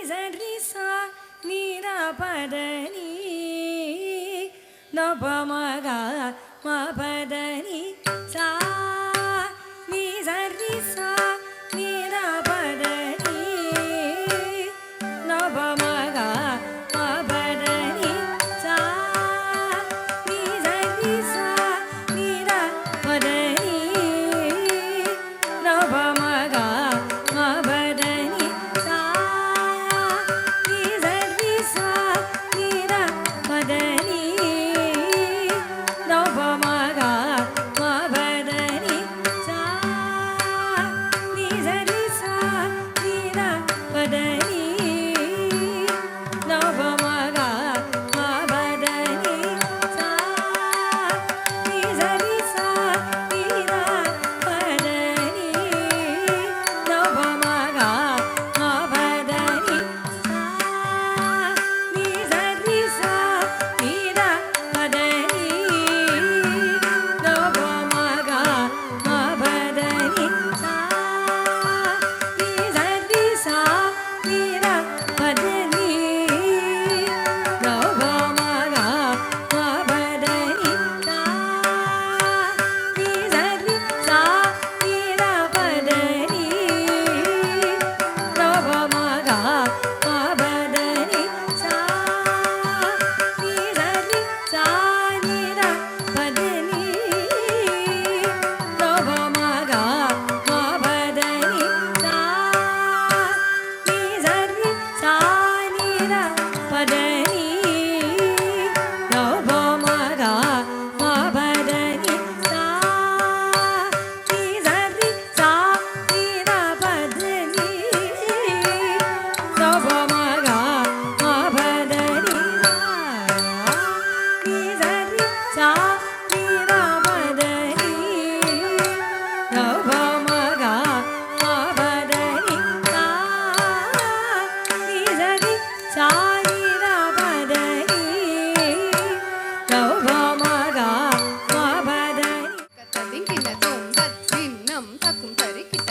சரி சா நீரா பதனி நபமகா மபதனி சா நீ சரி சா நீரா பதனி நபமகா மபதனி சா நீ சரி சா நீரா பதனி நபமகா மபதனி சா நீ சரி சா நீரா பதனி நபமகா மபதனி சா நீ சரி சா நீரா பதனி நபமகா மபதனி சா நீ சரி சா நீரா பதனி நபமகா மபதனி சா நீ சரி சா நீரா பதனி நபமகா மபதனி சா நீ சரி சா நீரா பதனி நபமகா மபதனி சா நீ சரி சா நீரா பதனி நபமகா மபதனி சா நீ சரி சா நீரா பதனி நபமகா மபதனி சா நீ சரி சா நீரா பதனி நபமகா மபதனி சா நீ சரி சா நீரா பதனி நபமகா மபதனி நீ சரி சா நீரா பதனி நபமகா மபதனி சா நீ சரி சா நீரா பதனி நபமகா மபதனி கத்ததிங்கின தோம் தத் சின்னம் தக்கும் தரிக்கிட்ட